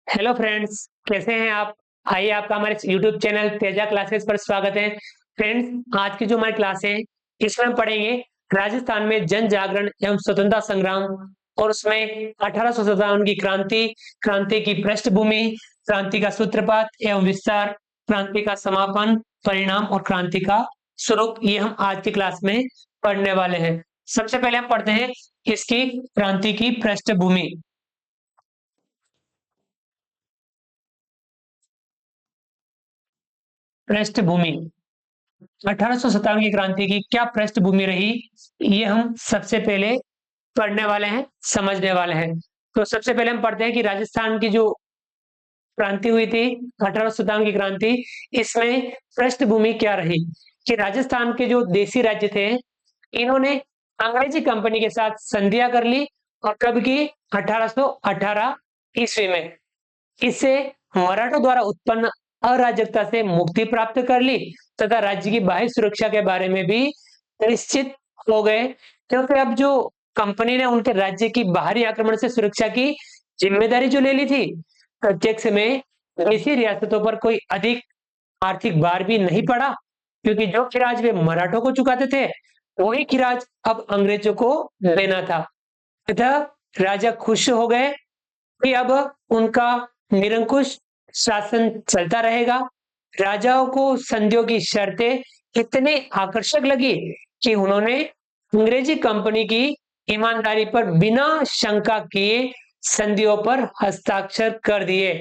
Hello friends, कैसे हैं आप? आइए, आपका हमारे यूट्यूब चैनल तेजा क्लासेस पर स्वागत है। फ्रेंड्स, आज की जो हमारी क्लास है, इसमें हम पढ़ेंगे राजस्थान में जन जागरण एवं स्वतंत्रता संग्राम और उसमें 1857 की क्रांति, क्रांति की पृष्ठभूमि, क्रांति का सूत्रपात एवं विस्तार, क्रांति का समापन, परिणाम और क्रांति का स्वरूप, ये हम आज की क्लास में पढ़ने वाले हैं। सबसे पहले हम पढ़ते हैं इसकी क्रांति की पृष्ठभूमि। पृष्ठभूमि 1857 की क्रांति की क्या पृष्ठभूमि रही, ये हम सबसे पहले पढ़ने वाले हैं, समझने वाले हैं। तो सबसे पहले हम पढ़ते हैं कि राजस्थान की जो क्रांति हुई थी, 1857 की क्रांति, इसमें पृष्ठभूमि क्या रही कि राजस्थान के जो देसी राज्य थे, इन्होंने अंग्रेजी कंपनी के साथ संधियां कर ली। और कब की? 1818 ईस्वी में। इससे मराठों द्वारा उत्पन्न अराजकता से मुक्ति प्राप्त कर ली तथा राज्य की बाह्य सुरक्षा के बारे में भी निश्चित हो गए, क्योंकि अब जो कंपनी ने उनके राज्य की बाहरी आक्रमण से सुरक्षा की जिम्मेदारी जो ले ली थी, प्रत्यक्ष में देशी रियासतों पर कोई अधिक आर्थिक भार भी नहीं पड़ा, क्योंकि जो खिराज वे मराठों को चुकाते थे, वही खिराज अब अंग्रेजों को देना था। तथा राजा खुश हो गए कि अब उनका निरंकुश शासन चलता रहेगा। राजाओं को संधियों की शर्तें इतने आकर्षक लगी कि उन्होंने अंग्रेजी कंपनी की ईमानदारी पर बिना शंका किए संधियों पर हस्ताक्षर कर दिए।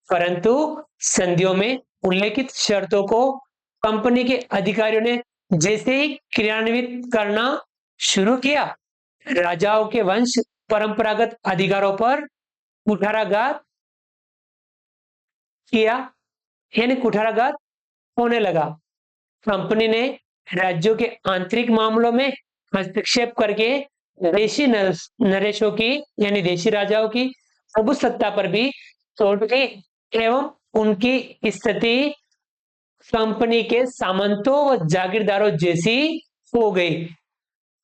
परंतु संधियों में उल्लेखित शर्तों को कंपनी के अधिकारियों ने जैसे ही क्रियान्वित करना शुरू किया, राजाओं के वंश परंपरागत अधिकारों पर कुठाराघात किया, यानी कुठाराघात होने लगा। कंपनी ने राज्यों के आंतरिक मामलों में हस्तक्षेप करके देशी नरेशों की, यानी देशी राजाओं की प्रभु सत्ता पर भी चोट की एवं उनकी स्थिति कंपनी के सामंतों व जागीरदारों जैसी हो गई।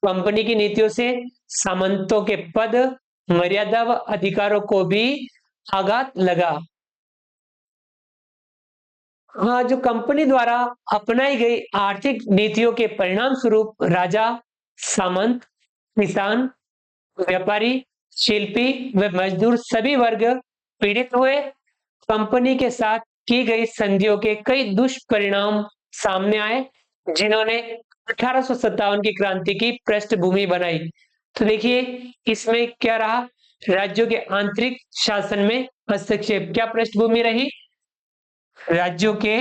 कंपनी की नीतियों से सामंतों के पद, मर्यादा व अधिकारों को भी आघात लगा। हाँ, जो कंपनी द्वारा अपनाई गई आर्थिक नीतियों के परिणाम स्वरूप राजा, सामंत, किसान, व्यापारी, शिल्पी व मजदूर सभी वर्ग पीड़ित हुए। कंपनी के साथ की गई संधियों के कई दुष्परिणाम सामने आए, जिन्होंने 1857 की क्रांति की पृष्ठभूमि बनाई। तो देखिए, इसमें क्या रहा? राज्यों के आंतरिक शासन में हस्तक्षेप, क्या पृष्ठभूमि रही? राज्यों के,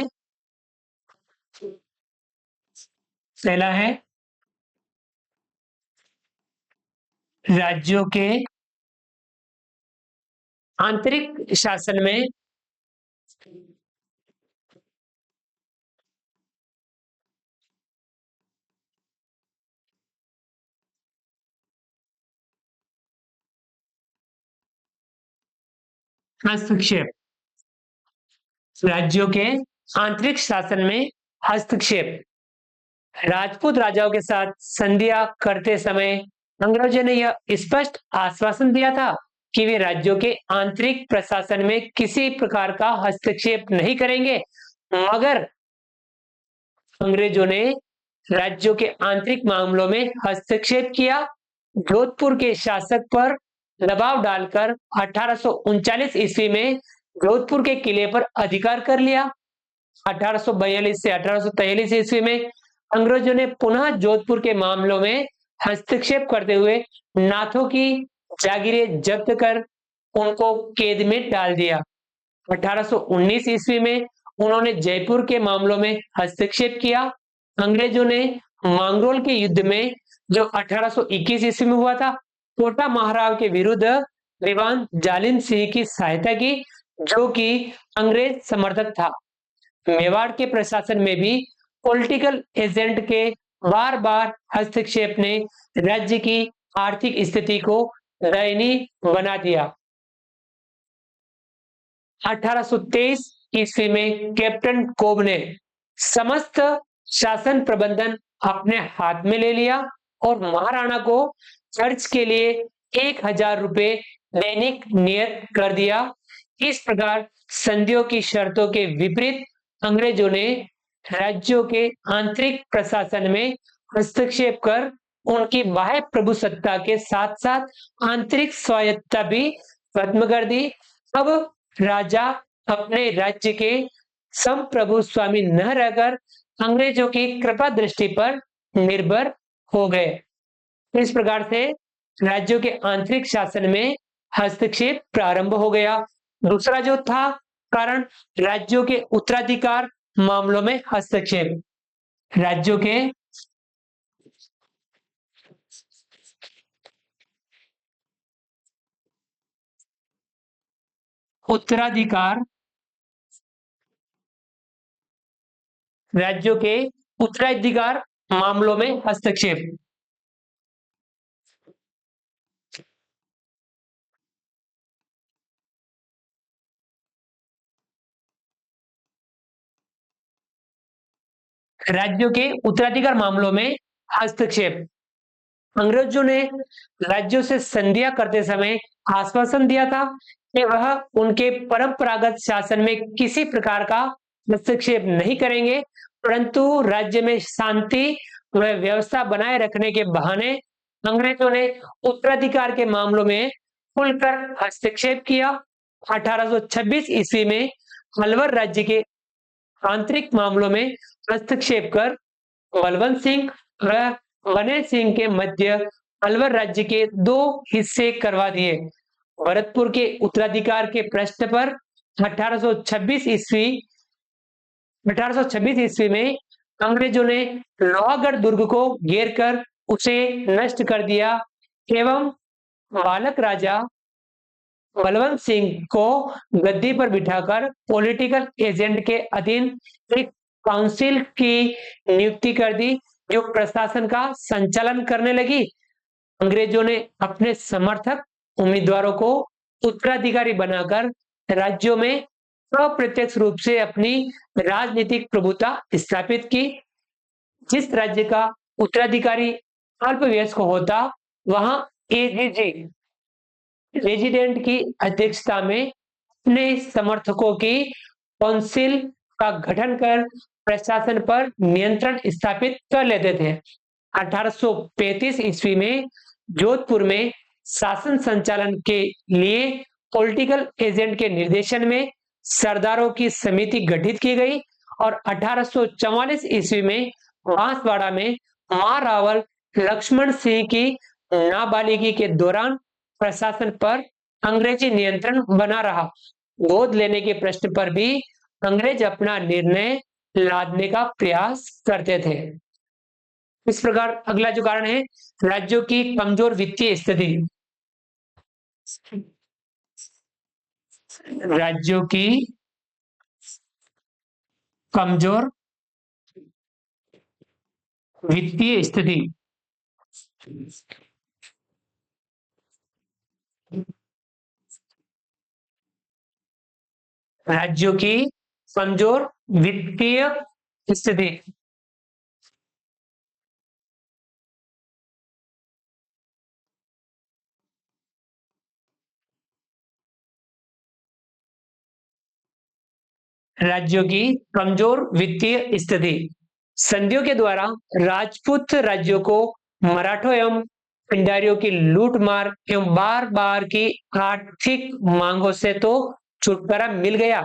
पहला है राज्यों के आंतरिक शासन में हस्तक्षेप, राज्यों के आंतरिक शासन में हस्तक्षेप। राजपूत राजाओं के साथ संधियां करते समय अंग्रेजों ने यह स्पष्ट आश्वासन दिया था कि वे राज्यों के आंतरिक प्रशासन में किसी प्रकार का हस्तक्षेप नहीं करेंगे, मगर अंग्रेजों ने राज्यों के आंतरिक मामलों में हस्तक्षेप किया। जोधपुर के शासक पर दबाव डालकर 1839 ईस्वी में जोधपुर के किले पर अधिकार कर लिया। 1842 से 1843 ईस्वी में अंग्रेजों ने पुनः जोधपुर के मामलों में हस्तक्षेप करते हुए नाथों की जागीरें जब्त कर उनको कैद में डाल दिया। 1819 ईस्वी में उन्होंने जयपुर के मामलों में हस्तक्षेप किया। अंग्रेजों ने मांगरोल के युद्ध में, जो 1821 ईस्वी में हुआ था, कोटा महाराव के विरुद्ध दीवान जालिम सिंह की सहायता की, जो कि अंग्रेज समर्थक था। मेवाड़ के प्रशासन में भी पॉलिटिकल एजेंट के बार बार हस्तक्षेप ने राज्य की आर्थिक स्थिति को दयनीय बना दिया। 1823 ईस्वी में कैप्टन कोब ने समस्त शासन प्रबंधन अपने हाथ में ले लिया और महाराणा को खर्च के लिए 1000 रुपए दैनिक नियत कर दिया। इस प्रकार संधियों की शर्तों के विपरीत अंग्रेजों ने राज्यों के आंतरिक प्रशासन में हस्तक्षेप कर उनकी बाह्य प्रभुसत्ता के साथ साथ आंतरिक स्वायत्तता भी खत्म कर दी। अब राजा अपने राज्य के संप्रभु स्वामी न रहकर अंग्रेजों की कृपा दृष्टि पर निर्भर हो गए। इस प्रकार से राज्यों के आंतरिक शासन में हस्तक्षेप प्रारंभ हो गया। दूसरा जो था कारण, राज्यों के उत्तराधिकार मामलों में हस्तक्षेप। राज्यों के उत्तराधिकार राज्यों के उत्तराधिकार मामलों में हस्तक्षेप। राज्यों के उत्तराधिकार मामलों में हस्तक्षेप। अंग्रेजों ने राज्यों से संधियां करते समय आश्वासन दिया था कि वह उनके परंपरागत शासन में किसी प्रकार का हस्तक्षेप नहीं करेंगे, परंतु राज्य में शांति व व्यवस्था बनाए रखने के बहाने अंग्रेजों ने उत्तराधिकार के मामलों में खुलकर हस्तक्षेप किया। 1826 ईस्वी में अलवर राज्य के आंतरिक मामलों में हस्तक्षेप कर बलवंत सिंह व गणेश सिंह के मध्य अलवर राज्य के दो हिस्से करवा दिए। भरतपुर के उत्तराधिकार के प्रश्न पर 1826 ईस्वी 1826 ईस्वी में अंग्रेजों ने लोहागढ़ दुर्ग को घेर कर उसे नष्ट कर दिया एवं बालक राजा बलवंत सिंह को गद्दी पर बिठाकर पॉलिटिकल एजेंट के अधीन एक काउंसिल की नियुक्ति कर दी जो प्रशासन का संचालन करने लगी। अंग्रेजों ने अपने समर्थक उम्मीदवारों को उत्तराधिकारी बनाकर राज्यों में अप्रत्यक्ष रूप से अपनी राजनीतिक प्रभुता स्थापित की। जिस राज्य का उत्तराधिकारी अल्पवयस्क होता वहां एजीजी रेजिडेंट की अध्यक्षता में अपने समर्थकों की काउंसिल का गठन कर प्रशासन पर नियंत्रण स्थापित कर लेते थे। 1835 ईस्वी में जोधपुर में शासन संचालन के लिए पॉलिटिकल एजेंट के निर्देशन में सरदारों की समिति गठित की गई और 1844 ईस्वी में बांसवाड़ा में महारावल लक्ष्मण सिंह की नाबालिगी के दौरान प्रशासन पर अंग्रेजी नियंत्रण बना रहा। गोद लेने के प्रश्न पर भी अंग्रेज अपना निर्णय लादने का प्रयास करते थे। इस प्रकार अगला जो कारण है राज्यों की कमजोर वित्तीय स्थिति। राज्यों की कमजोर वित्तीय स्थिति। राज्यों की कमजोर वित्तीय स्थिति। राज्यों की कमजोर वित्तीय स्थिति। संधियों के द्वारा राजपूत राज्यों को मराठों एवं पिंडारियों की लूट मार एवं बार बार की आर्थिक मांगों से तो छुटकारा मिल गया,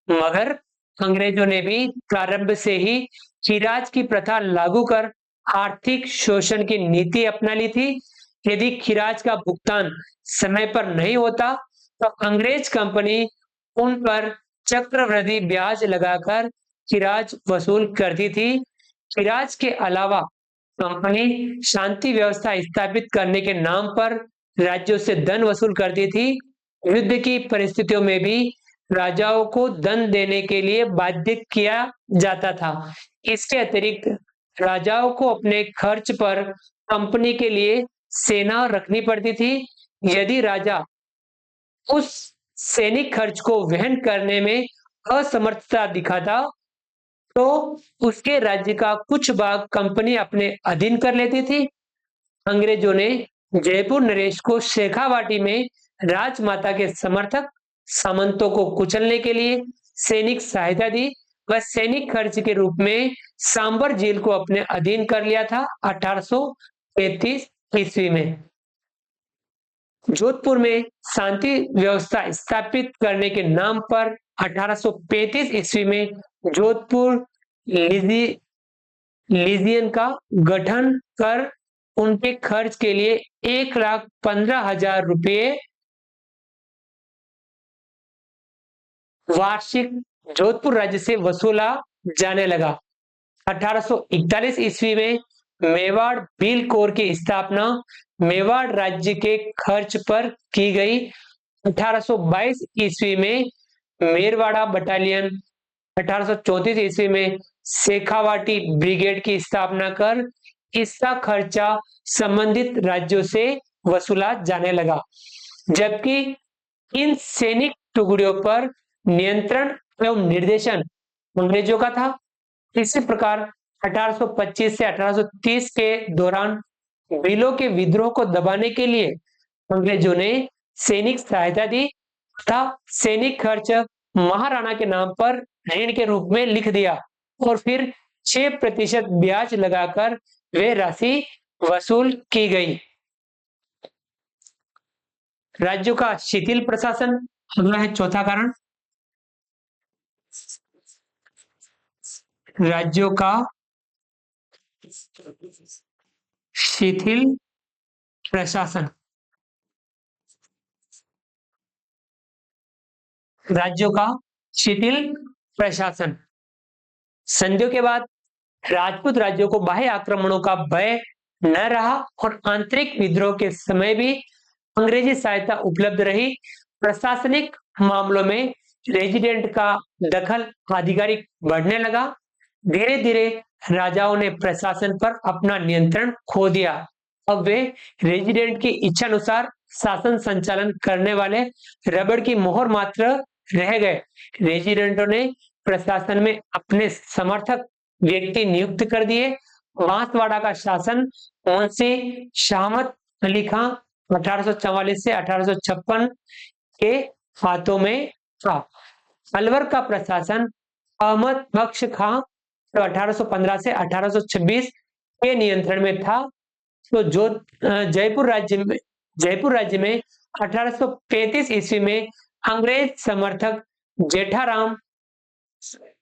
मगर अंग्रेजों ने भी प्रारंभ से ही खिराज की प्रथा लागू कर आर्थिक शोषण की नीति अपना ली थी। यदि खिराज का भुगतान समय पर नहीं होता तो अंग्रेज कंपनी उन पर चक्रवृद्धि ब्याज लगाकर खिराज वसूल करती थी। खिराज के अलावा कंपनी शांति व्यवस्था स्थापित करने के नाम पर राज्यों से धन वसूल करती थी। युद्ध की परिस्थितियों में भी राजाओं को धन देने के लिए बाध्य किया जाता था। इसके अतिरिक्त राजाओं को अपने खर्च पर कंपनी के लिए सेना रखनी पड़ती थी। यदि राजा उस सैनिक खर्च को वहन करने में असमर्थता दिखाता तो उसके राज्य का कुछ भाग कंपनी अपने अधीन कर लेती थी। अंग्रेजों ने जयपुर नरेश को शेखावाटी में राजमाता के समर्थक सामंतों को कुचलने के लिए सैनिक सहायता दी। वह सैनिक खर्च के रूप में सांबर जेल को अपने अधीन कर लिया था 1835 ईस्वी में। जोधपुर में शांति व्यवस्था स्थापित करने के नाम पर 1835 ईस्वी में जोधपुर लीजियन का गठन कर उनके खर्च के लिए 1,15,000 रुपये वार्षिक जोधपुर राज्य से वसूला जाने लगा। 1841 ईस्वी में मेवाड़ बिल कोर की स्थापना मेवाड़ राज्य के खर्च पर की गई। 1822 ईस्वी में मेरवाड़ा बटालियन, 1834 ईस्वी में शेखावाटी ब्रिगेड की स्थापना कर इसका खर्चा संबंधित राज्यों से वसूला जाने लगा, जबकि इन सैनिक टुकड़ियों पर नियंत्रण एवं निर्देशन अंग्रेजों का था। इसी प्रकार 1825 से 1830 के दौरान बिलों के विद्रोह को दबाने के लिए अंग्रेजों ने सैनिक सहायता दी तथा सैनिक खर्च महाराणा के नाम पर ऋण के रूप में लिख दिया और फिर 6% ब्याज लगाकर वे राशि वसूल की गई। राज्यों का शिथिल प्रशासन अगला है चौथा कारण। राज्यों का शिथिल प्रशासन। राज्यों का शिथिल प्रशासन। संधियों के बाद राजपूत राज्यों को बाह्य आक्रमणों का भय न रहा और आंतरिक विद्रोह के समय भी अंग्रेजी सहायता उपलब्ध रही। प्रशासनिक मामलों में रेजिडेंट का दखल आधिकारिक बढ़ने लगा। धीरे धीरे राजाओं ने प्रशासन पर अपना नियंत्रण खो दिया। अब वे रेजिडेंट की इच्छा अनुसार शासन संचालन करने वाले रबड़ की मोहर मात्र रह गए। रेजिडेंटों ने प्रशासन में अपने समर्थक व्यक्ति नियुक्त कर दिए। बांसवाड़ा का शासन मुंशी शाहमत अली खां 1844 से 1856 के हाथों में था। अलवर का प्रशासन अहमद बख्श खां तो 1815 से 1826 के नियंत्रण में था। तो जो जयपुर राज्य में 1835 ईस्वी में अंग्रेज समर्थक जेठाराम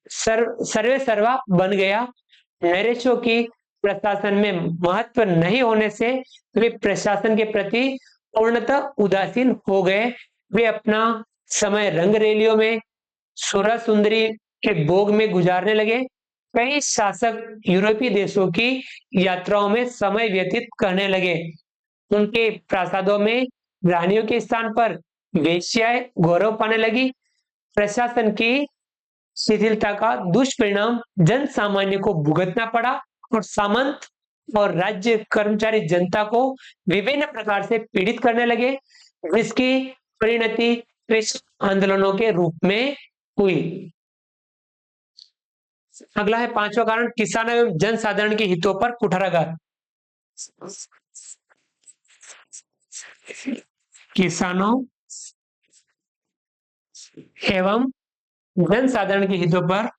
सर्वे सर्वा बन गया। नरेशों की प्रशासन में महत्व नहीं होने से वे प्रशासन के प्रति पूर्णतः उदासीन हो गए। वे अपना समय रंग रैलियों में, सुरा सुंदरी के भोग में गुजारने लगे। कई शासक यूरोपीय देशों की यात्राओं में समय व्यतीत करने लगे। उनके प्रासादों में रानियों के स्थान पर वेश्याएं गौरव पाने लगी। प्रशासन की शिथिलता का दुष्परिणाम जन सामान्य को भुगतना पड़ा और सामंत और राज्य कर्मचारी जनता को विभिन्न प्रकार से पीड़ित करने लगे, जिसकी परिणति कृषि आंदोलनों के रूप में हुई। अगला है पांचवा कारण, किसानों एवं जनसाधारण के हितों पर कुठाराघात। किसानों एवं जनसाधारण के हितों पर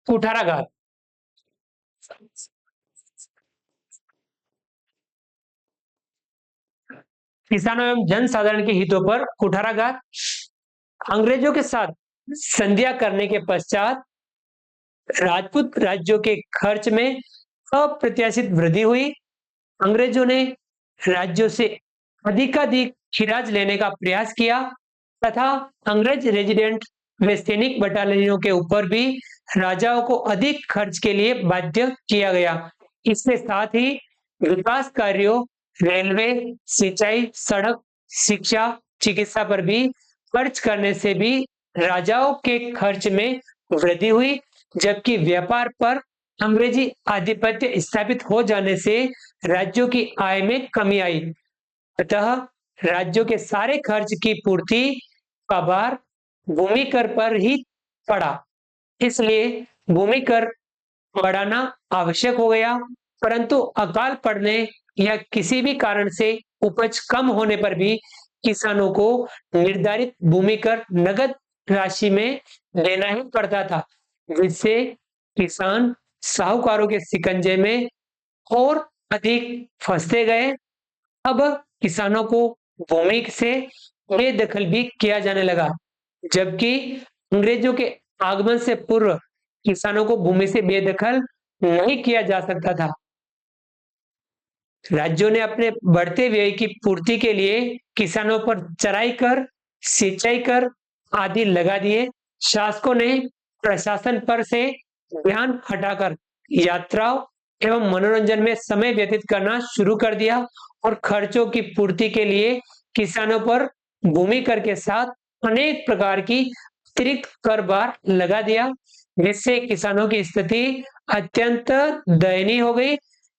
कुठाराघात। किसानों एवं जनसाधारण के हितों पर कुठाराघात। अंग्रेजों के साथ संधियां करने के पश्चात राजपूत राज्यों के खर्च में अप्रत्याशित वृद्धि हुई। अंग्रेजों ने राज्यों से अधिकाधिक खिराज लेने का प्रयास किया तथा अंग्रेज रेजिडेंट व सैनिक बटालियनों के ऊपर भी राजाओं को अधिक खर्च के लिए बाध्य किया गया। इसके साथ ही विकास कार्यों, रेलवे, सिंचाई, सड़क, शिक्षा, चिकित्सा पर भी खर्च करने से भी राजाओं के खर्च में वृद्धि हुई, जबकि व्यापार पर अंग्रेजी आधिपत्य स्थापित हो जाने से राज्यों की आय में कमी आई। अतः राज्यों के सारे खर्च की पूर्ति का भार भूमि कर पर ही पड़ा। इसलिए भूमि कर बढ़ाना आवश्यक हो गया, परंतु अकाल पड़ने या किसी भी कारण से उपज कम होने पर भी किसानों को निर्धारित भूमि कर नगद राशि में देना ही पड़ता था, जिससे किसान साहूकारों के शिकंजे में और अधिक फंसते गए। अब किसानों को भूमि से बेदखल भी किया जाने लगा, जबकि अंग्रेजों के आगमन से पूर्व किसानों को भूमि से बेदखल नहीं किया जा सकता था। राज्यों ने अपने बढ़ते व्यय की पूर्ति के लिए किसानों पर चराई कर, सिंचाई कर आदि लगा दिए। शासकों ने प्रशासन पर से ध्यान हटाकर यात्राओं एवं मनोरंजन में समय व्यतीत करना शुरू कर दिया और खर्चों की पूर्ति के लिए किसानों पर भूमि कर के साथ अनेक प्रकार की अतिरिक्त कर भार लगा दिया, जिससे किसानों की स्थिति अत्यंत दयनीय हो गई।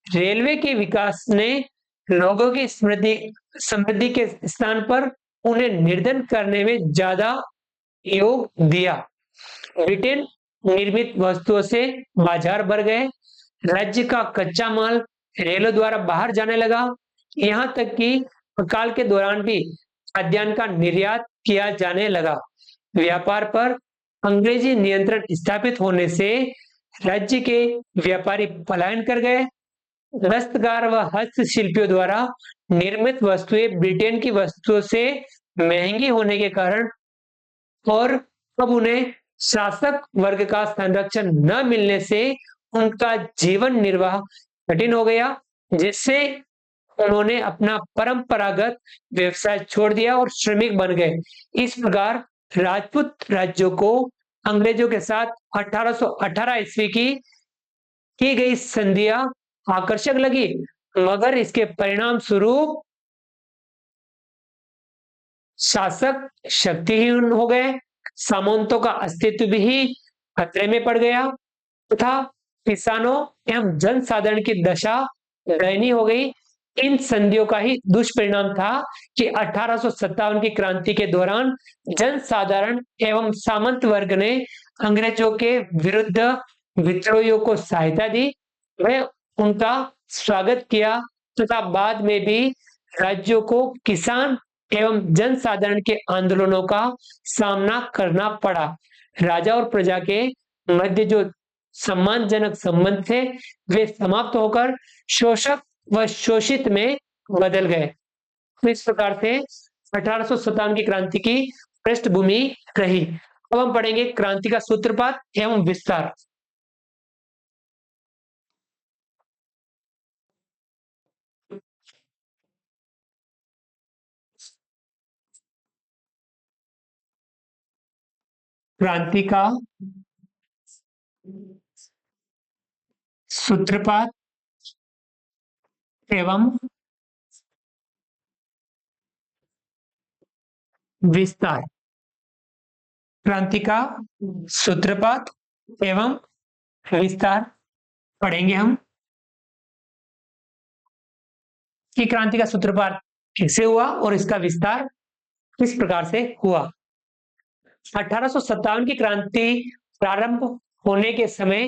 रेलवे के विकास ने लोगों की समृद्धि के स्थान पर उन्हें निर्धन करने में ज्यादा योग दिया। ब्रिटेन निर्मित वस्तुओं से बाजार भर गए, राज्य का कच्चा माल रेलों द्वारा बाहर जाने लगा, यहाँ तक कि अकाल के दौरान भी खाद्यान्न का निर्यात किया जाने लगा। व्यापार पर अंग्रेजी नियंत्रण स्थापित होने से राज्य के व्यापारी पलायन कर गए। दस्तकार व हस्तशिल्पियों द्वारा निर्मित वस्तुएं ब्रिटेन की वस्तुओं से महंगी होने के कारण और अब उन्हें शासक वर्ग का संरक्षण न मिलने से उनका जीवन निर्वाह कठिन हो गया, जिससे उन्होंने अपना परंपरागत व्यवसाय छोड़ दिया और श्रमिक बन गए। इस प्रकार राजपूत राज्यों को अंग्रेजों के साथ 1818 ईस्वी की गई संधियां आकर्षक लगी, मगर इसके परिणाम स्वरूप शासक शक्तिहीन हो गए, सामंतों का अस्तित्व भी खतरे में पड़ गया तथा किसानों एवं जनसाधारण की दशा दयनीय हो गई। इन संधियों का ही दुष्परिणाम था कि 1857 की क्रांति के दौरान जनसाधारण एवं सामंत वर्ग ने अंग्रेजों के विरुद्ध विद्रोहियों को सहायता दी, वह उनका स्वागत किया तथा बाद में भी राज्यों को किसान एवं जनसाधारण के आंदोलनों का सामना करना पड़ा। राजा और प्रजा के मध्य जो सम्मानजनक संबंध थे वे समाप्त होकर शोषक व शोषित में बदल गए। तो इस प्रकार से 1857 की क्रांति की पृष्ठभूमि रही। अब हम पढ़ेंगे क्रांति का सूत्रपात एवं विस्तार। क्रांति का सूत्रपात एवं विस्तार। क्रांति का सूत्रपात एवं विस्तार पढ़ेंगे हम कि क्रांति का सूत्रपात कैसे हुआ और इसका विस्तार किस प्रकार से हुआ। 1857 की क्रांति प्रारंभ होने के समय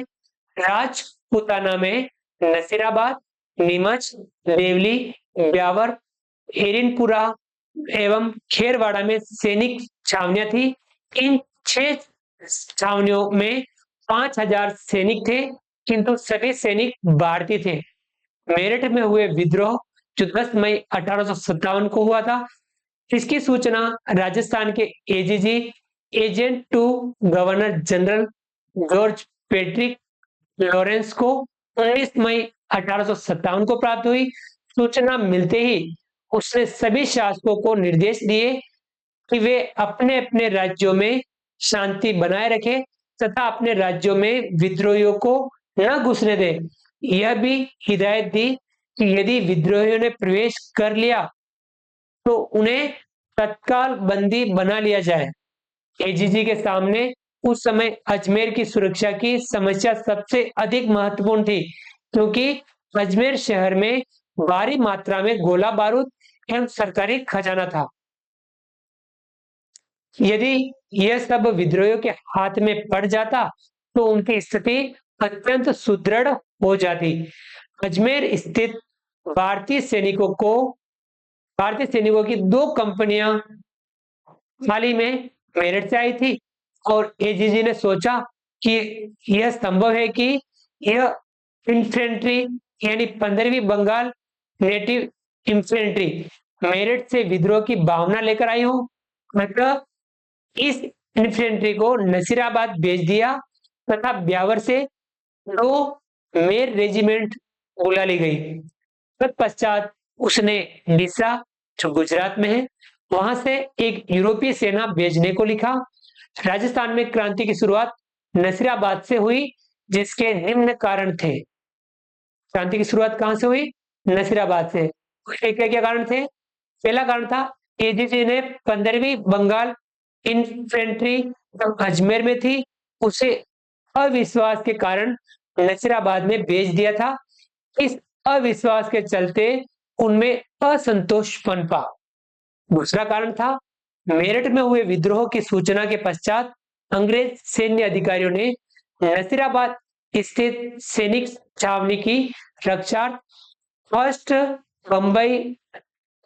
राजपूताना में नसीराबाद, नीमच, देवली, ब्यावर, एरिनपुरा एवं खेरवाड़ा में सैनिक छावनियां थी। इन 6 छावनियों में 5000 सैनिक थे, किंतु सभी सैनिक भारतीय थे। मेरठ में हुए विद्रोह जो 10 मई 1857 को हुआ था, इसकी सूचना राजस्थान के AGG agent to governor general George Patrick Lawrence को 19 मई 1857 को प्राप्त हुई। सूचना मिलते ही उसने सभी शासकों को निर्देश दिए कि वे अपने अपने राज्यों में शांति बनाए रखें तथा अपने राज्यों में विद्रोहियों को न घुसने दें। यह भी हिदायत दी कि यदि विद्रोहियों ने प्रवेश कर लिया तो उन्हें तत्काल बंदी बना लिया जाए। एजीजी के सामने उस समय अजमेर की सुरक्षा की समस्या सबसे अधिक महत्वपूर्ण थी, क्योंकि अजमेर शहर में भारी मात्रा में गोला बारूद एवं सरकारी खजाना था। यदि यह सब विद्रोहियों के हाथ में पड़ जाता तो उनकी स्थिति अत्यंत सुदृढ़ हो जाती। अजमेर स्थित भारतीय सैनिकों को भारतीय सैनिकों की 2 कंपनियां हाल ही में मेरठ से आई थी और एजीजी ने सोचा कि यह संभव है कि यह इन्फेंट्री यानी 15वीं बंगाल नेटिव इन्फेंट्री मेरठ से विद्रोह की भावना लेकर आई हो। मतलब इस इन्फेंट्री को नसीराबाद भेज दिया तथा ब्यावर से 2 मेर रेजिमेंट बुला ली गई। तत्पश्चात उसने डीसा जो गुजरात में है वहां से एक यूरोपीय सेना भेजने को लिखा। राजस्थान में क्रांति की शुरुआत नसीराबाद से हुई जिसके निम्न कारण थे। क्रांति की शुरुआत कहां से हुई? नसीराबाद से। उसके क्या क्या कारण थे? पहला कारण था एजीजी ने 15वीं बंगाल इन्फेंट्री जो अजमेर में थी उसे अविश्वास के कारण नसीराबाद में भेज दिया था। इस अविश्वास के चलते उनमें असंतोष पनपा। दूसरा कारण था मेरठ में हुए विद्रोह की सूचना के पश्चात अंग्रेज सैन्य अधिकारियों ने नसीराबाद स्थित सैनिक छावनी की रक्षा फर्स्ट बंबई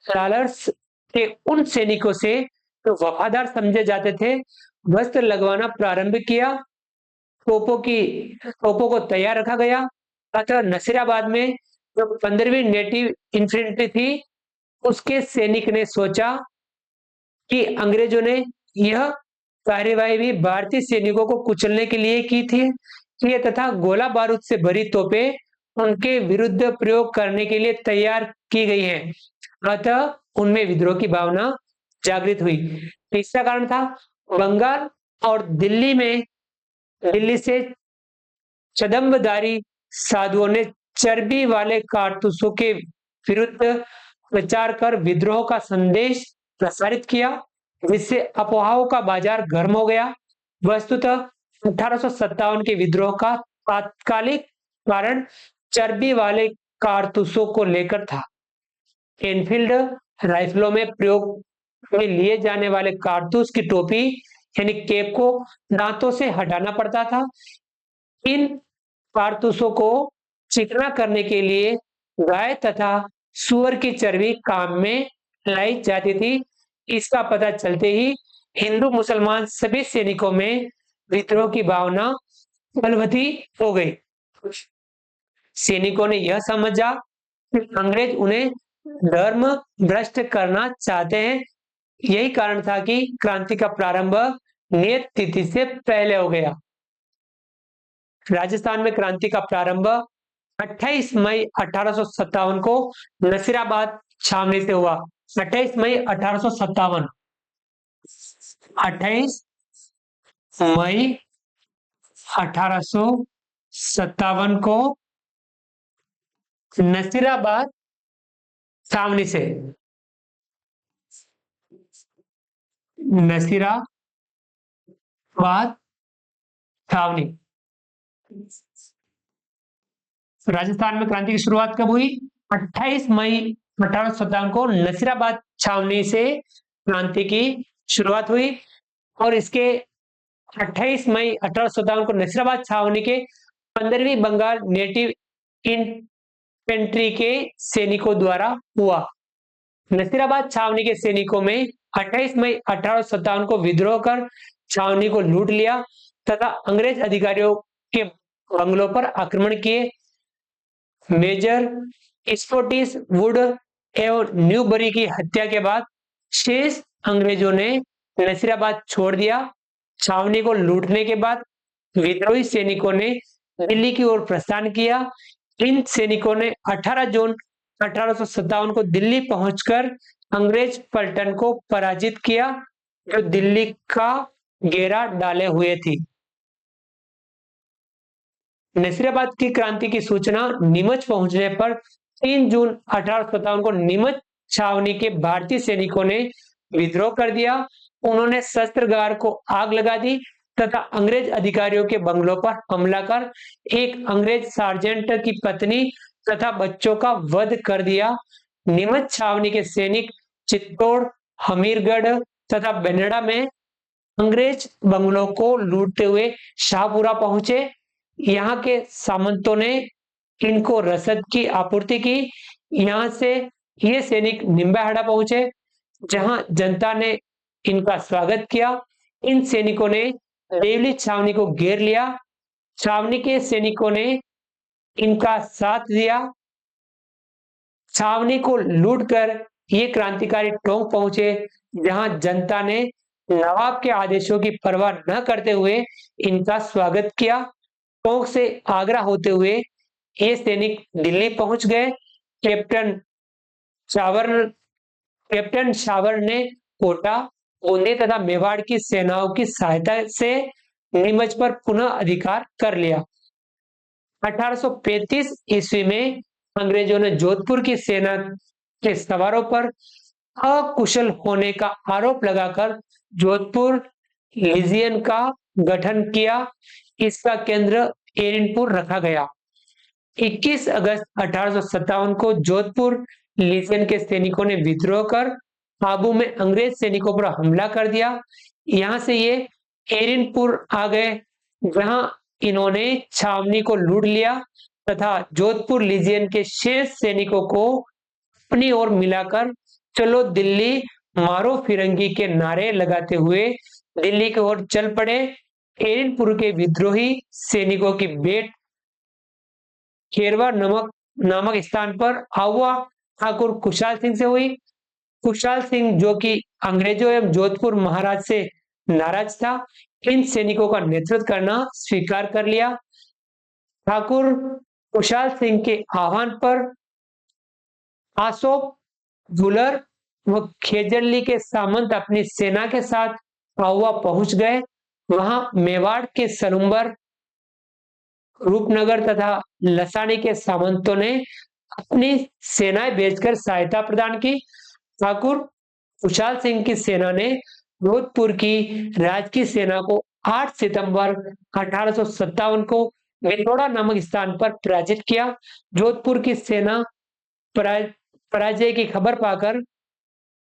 लालर्स के उन सैनिकों से जो वफादार समझे जाते थे वस्त्र लगवाना प्रारंभ किया। तोपों को तैयार रखा गया। अतः नसीराबाद में जो 15वीं नेटिव इन्फेंट्री थी उसके सैनिक ने सोचा कि अंग्रेजों ने यह कार्यवाही भी भारतीय सैनिकों को कुचलने के लिए की थी ये तथा गोला बारूद से भरी तोपें उनके विरुद्ध प्रयोग करने के लिए तैयार की गई हैं। अतः उनमें विद्रोह की भावना जागृत हुई। तीसरा कारण था बंगाल और दिल्ली से चदम्बदारी साधुओं ने चर्बी वाले कारतूसों के विरुद्ध प्रचार कर विद्रोह का संदेश प्रसारित किया जिससे अफवाहों का बाजार गर्म हो गया। वस्तुतः 1857 के विद्रोह का तात्कालिक कारण चर्बी वाले कारतूसों को लेकर था। एनफील्ड राइफलों में प्रयोग में लिए जाने वाले कारतूस की टोपी यानी कैप को दांतों से हटाना पड़ता था। इन कारतूसों को चिकना करने के लिए गाय तथा सूअर की चर्बी काम में लाई जाती थी। इसका पता चलते ही हिंदू मुसलमान सभी सैनिकों में विद्रोह की भावना बलवती हो गई। सैनिकों ने यह समझा कि अंग्रेज उन्हें धर्म भ्रष्ट करना चाहते हैं। यही कारण था कि क्रांति का प्रारंभ नियत तिथि से पहले हो गया। राजस्थान में क्रांति का प्रारंभ 28 मई 1857 को नसीराबाद छावनी से हुआ। 28 मई 1857 28 मई 1857 को नसीराबाद छावनी से नसीराबाद छावनी। राजस्थान में क्रांति की शुरुआत कब हुई? 28 मई 1857 को नसीराबाद छावनी से क्रांति की शुरुआत हुई और इसके 28 मई 1857 को नसीराबाद छावनी के 15वीं बंगाल नेटिव इन्फेंट्री के सैनिकों द्वारा हुआ। नसीराबाद छावनी के सैनिकों में 28 मई 1857 को विद्रोह कर छावनी को लूट लिया तथा अंग्रेज अधिकारियों के बंगलों पर आक्रमण किए। मेजर स्कॉटिश वुड एवं न्यूबरी की हत्या के बाद शेष अंग्रेजों ने नसीराबाद छोड़ दिया। छावनी को लूटने के बाद विद्रोही सैनिकों ने दिल्ली की ओर प्रस्थान किया। इन सैनिकों ने 18 जून 1857 को दिल्ली पहुंचकर अंग्रेज पलटन को पराजित किया जो दिल्ली का घेरा डाले हुए थी। नसीराबाद की क्रांति की सूचना नीमच पहुंचने पर 3 जून 1857 को नीमच छावनी के भारतीय सैनिकों ने विद्रोह कर दिया। उन्होंने शस्त्रागार को आग लगा दी तथा अंग्रेज अधिकारियों के बंगलों पर हमला कर एक अंग्रेज सार्जेंट की पत्नी तथा बच्चों का वध कर दिया। नीमच छावनी के सैनिक चित्तौड़, हमीरगढ़ तथा बेनड़ा में अंग्रेज बंगलों को लूटते हुए शाहपुरा पहुंचे। यहाँ के सामंतों ने इनको रसद की आपूर्ति की। यहाँ से ये सैनिक निम्बाहेड़ा पहुंचे, जहां जनता ने इनका स्वागत किया। इन सैनिकों ने देवली छावनी को घेर लिया। छावनी के सैनिकों ने इनका साथ दिया। छावनी को लूटकर ये क्रांतिकारी टोंक पहुंचे, जहां जनता ने नवाब के आदेशों की परवाह न करते हुए इनका स्वागत किया। टोंक से आगरा होते हुए ये सैनिक दिल्ली पहुंच गए। कैप्टन शावर कैप्टन शावर ने कोटा, बूंदी तथा मेवाड़ की सेनाओं की सहायता से नीमच पर पुनः अधिकार कर लिया। 1835 ईस्वी में अंग्रेजों ने जोधपुर की सेना के सवारों पर अकुशल होने का आरोप लगाकर जोधपुर लीजियन का गठन किया। इसका केंद्र एरनपुर रखा गया। 21 अगस्त 1857 को जोधपुर लीजियन के सैनिकों ने विद्रोह कर काबू में अंग्रेज सैनिकों पर हमला कर दिया। यहां से ये एरनपुर आ गए, जहां इन्होंने छावनी को लूट लिया तथा जोधपुर लीजियन के शेष सैनिकों को अपनी ओर मिलाकर चलो दिल्ली मारो फिरंगी के नारे लगाते हुए दिल्ली की ओर चल पड़े। एरनपुर के विद्रोही सैनिकों की भेंट खेरवा नामक स्थान पर आहुआ ठाकुर खुशहाल सिंह से हुई। खुशहाल सिंह, जो कि अंग्रेजों एवं जोधपुर महाराज से नाराज था, इन सैनिकों का नेतृत्व करना स्वीकार कर लिया। ठाकुर खुशहाल सिंह के आह्वान पर आसोप, झूलर व खेजरली के सामंत अपनी सेना के साथ आहुआ पहुंच गए। वहां मेवाड़ के सलुम्बर, रूपनगर तथा लसानी के सामंतों ने अपनी सेनाएं भेजकर सहायता प्रदान की। ठाकुर खुशहाल सिंह की सेना ने जोधपुर की राजकीय सेना को 8 सितंबर 1857 को विथोड़ा नामक स्थान पर पराजित किया। जोधपुर की सेना पराजय की खबर पाकर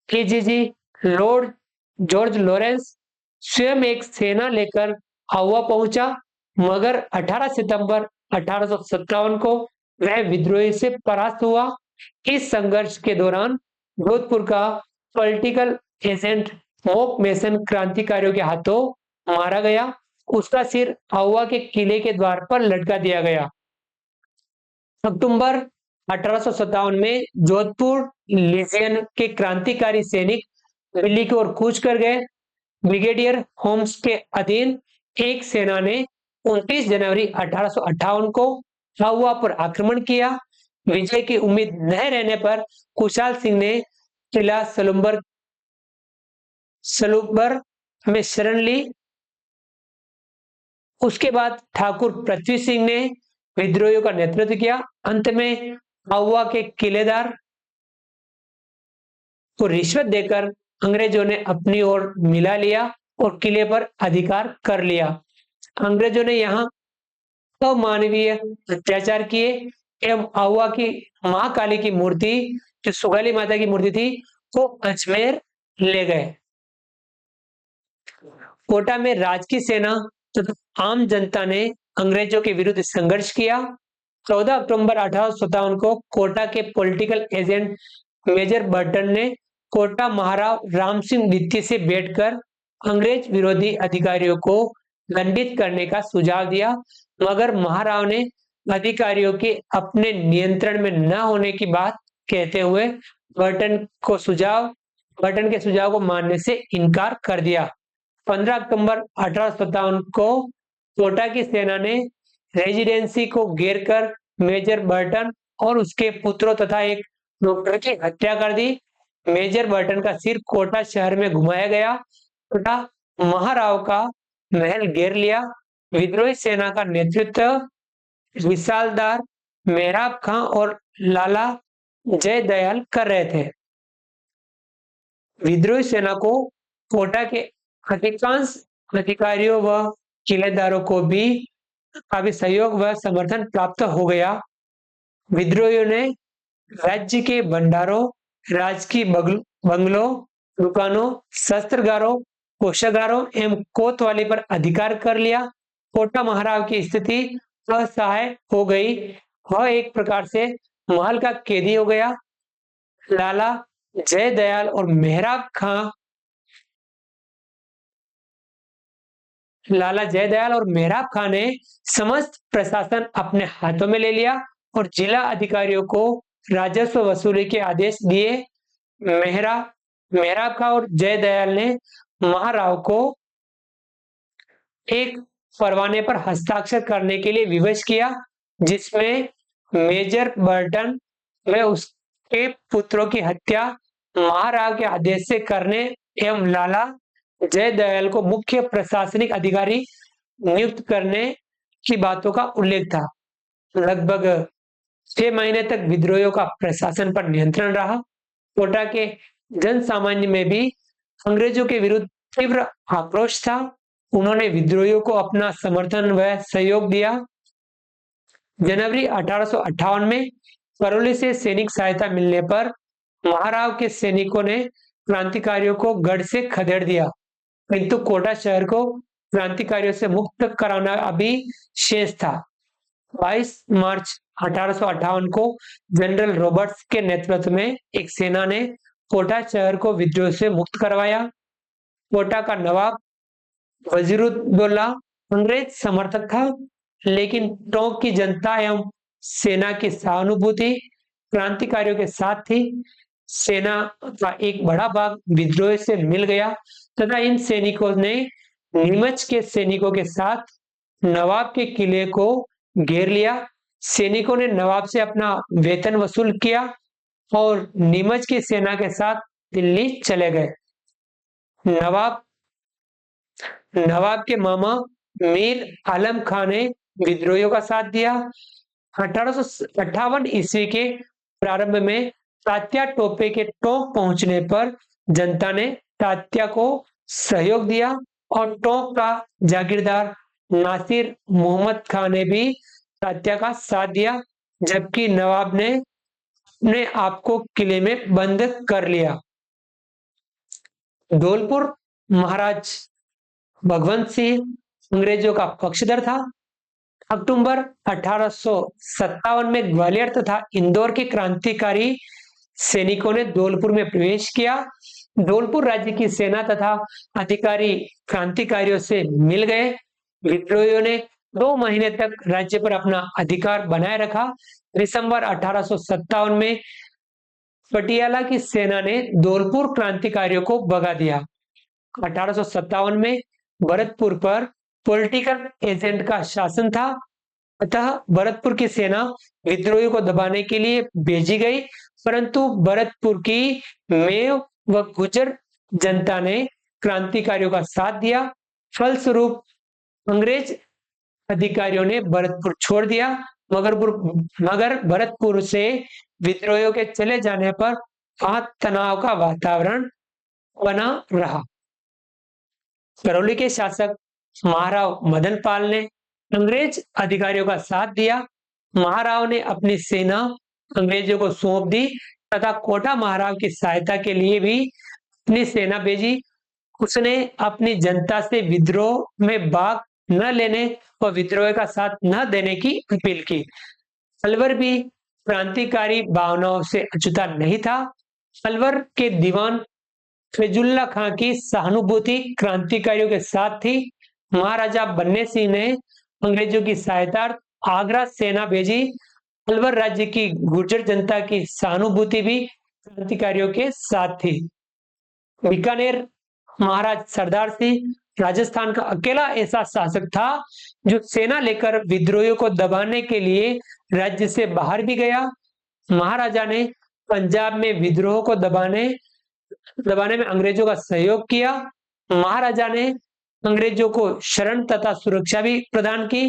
केजीजी लॉर्ड जॉर्ज लॉरेंस स्वयं एक सेना लेकर आहुआ पहुंचा, मगर 18 सितंबर 1857 को वह विद्रोही से परास्त हुआ। इस संघर्ष के दौरान जोधपुर का पॉलिटिकल एजेंट मोक मेसन क्रांतिकारियों के हाथों मारा गया। उसका सिर आहुआ के किले के द्वार पर लटका दिया गया। अक्टूबर 1857 में जोधपुर लीजियन के क्रांतिकारी सैनिक दिल्ली की ओर कूच कर गए। ब्रिगेडियर होम्स के अधीन एक सेना ने 29 जनवरी 1858 को आहुआ पर आक्रमण किया। विजय की उम्मीद न रहने पर खुशहाल सिंह ने किला सलूबर में शरण ली। उसके बाद ठाकुर पृथ्वी सिंह ने विद्रोहियों का नेतृत्व किया। अंत में आहुआ के किलेदार को रिश्वत देकर अंग्रेजों ने अपनी ओर मिला लिया और किले पर अधिकार कर लिया। अंग्रेजों ने यहाँ अमानवीय अत्याचार किए एवं आहुआ की महाकाली की मूर्ति, जो सुगाली माता की मूर्ति थी, वो अजमेर ले गए। कोटा में राजकीय सेना तथा आम जनता ने अंग्रेजों के विरुद्ध संघर्ष किया। 14 अक्टूबर 1857 को कोटा के पॉलिटिकल एजेंट मेजर बर्टन ने कोटा महाराव राम सिंह द्वितीय से बैठकर अंग्रेज विरोधी अधिकारियों को दंडित करने का सुझाव दिया, मगर महाराव ने अधिकारियों के अपने नियंत्रण में न होने की बात कहते हुए बर्टन के सुझाव को मानने से इनकार कर दिया। 15 अक्टूबर 1857 को कोटा की सेना ने रेजिडेंसी को घेरकर मेजर बर्टन और उसके पुत्रों तथा एक डॉक्टर की हत्या कर दी। मेजर बर्टन का सिर कोटा शहर में घुमाया गया तथा महाराव का महल घेर लिया। विद्रोही सेना का नेतृत्व विशालदार मेहराब खां और लाला जयदयाल कर रहे थे। विद्रोही सेना को कोटा के अधिकांश अधिकारियों व किलेदारों को भी काफी सहयोग व समर्थन प्राप्त हो गया। विद्रोहियों ने राज्य के भंडारों, राजकीय बंगलों, दुकानों, शस्त्रागारों कोषागारों एवं कोतवाली पर अधिकार कर लिया। कोटा महाराव की स्थिति असहाय हो गई। वह एक प्रकार से महल का कैदी हो गया। लाला जयदयाल और मेहराब खां लाला जयदयाल और मेहराब खां ने समस्त प्रशासन अपने हाथों में ले लिया और जिला अधिकारियों को राजस्व वसूली के आदेश दिए। मेहराब मेहराब खां और जयदयाल ने महाराव को एक परवाने पर हस्ताक्षर करने के लिए विवश किया, जिसमें मेजर बर्टन व उसके पुत्रों की हत्या महाराव के आदेश से करने एवं लाला जयदयाल को मुख्य प्रशासनिक अधिकारी नियुक्त करने की बातों का उल्लेख था। लगभग 6 महीने तक विद्रोहियों का प्रशासन पर नियंत्रण रहा। कोटा के जन सामान्य में भी अंग्रेजों के विरुद्ध तीव्र आक्रोश था। उन्होंने विद्रोहियों को अपना समर्थन व सहयोग दिया। जनवरी 1858 में करौली से सैनिक सहायता मिलने पर महाराव के सैनिकों ने क्रांतिकारियों को गढ़ से खदेड़ दिया, किंतु कोटा शहर को क्रांतिकारियों से मुक्त कराना अभी शेष था। 22 मार्च 1858 को जनरल रॉबर्ट्स के नेतृत्व में एक सेना ने कोटा शहर को विद्रोह से मुक्त करवाया। कोटा का नवाब वजीरुद्दौला अंग्रेज समर्थक था, लेकिन टोंक की जनता एवं सेना की सहानुभूति क्रांतिकारियों के साथ थी। सेना का एक बड़ा भाग विद्रोह से मिल गया तथा इन सैनिकों ने नीमच के सैनिकों के साथ नवाब के किले को घेर लिया। सैनिकों ने नवाब से अपना वेतन वसूल किया और नीमच की सेना के साथ दिल्ली चले गए। नवाब नवाब के मामा मीर आलम खां ने विद्रोहियों का साथ दिया। 1858 ईस्वी के प्रारंभ में तात्या टोपे के टोंक पहुंचने पर जनता ने तात्या को सहयोग दिया और टोंक का जागीरदार नासिर मोहम्मद खान ने भी तात्या का साथ दिया, जबकि नवाब ने अपने आप को किले में बंद कर लिया। धौलपुर महाराज भगवंत सिंह अंग्रेजों का पक्षधर था। अक्टूबर 1857 में ग्वालियर तथा इंदौर के क्रांतिकारी सैनिकों ने धौलपुर में प्रवेश किया। धौलपुर राज्य की सेना तथा अधिकारी क्रांतिकारियों से मिल गए। विद्रोहियों ने 2 महीने तक राज्य पर अपना अधिकार बनाए रखा। दिसंबर 1857 में पटियाला की सेना ने धौलपुर क्रांतिकारियों को भगा दिया। 1857 में भरतपुर पर पॉलिटिकल एजेंट का शासन था, अतः भरतपुर की सेना विद्रोहियों को दबाने के लिए भेजी गई, परंतु भरतपुर की मेव व गुर्जर जनता ने क्रांतिकारियों का साथ दिया। फलस्वरूप अंग्रेज अधिकारियों ने भरतपुर छोड़ दिया, मगर भरतपुर से विद्रोहियों के चले जाने पर वहां तनाव का वातावरण बना रहा। करौली के शासक महाराव मदन पाल ने अंग्रेज अधिकारियों का साथ दिया। महाराव ने अपनी सेना अंग्रेजों को सौंप दी तथा कोटा महाराव की सहायता के लिए भी अपनी सेना भेजी। उसने अपनी जनता से विद्रोह में भाग न लेने और विद्रोह का साथ न देने की अपील की। अलवर भी क्रांतिकारी भावनाओं से अछूता नहीं था। अलवर के दीवान फैजुल्ला खां की सहानुभूति क्रांतिकारियों के साथ थी। महाराजा बन्ने सिंह ने अंग्रेजों की सहायता आगरा सेना भेजी। अलवर राज्य की गुर्जर जनता की सहानुभूति भी क्रांतिकारियों के साथ थी। बीकानेर महाराज सरदार सिंह राजस्थान का अकेला ऐसा शासक था जो सेना लेकर विद्रोहियों को दबाने के लिए राज्य से बाहर भी गया। महाराजा ने पंजाब में विद्रोह को दबाने में अंग्रेजों का सहयोग किया। महाराजा ने अंग्रेजों को शरण तथा सुरक्षा भी प्रदान की।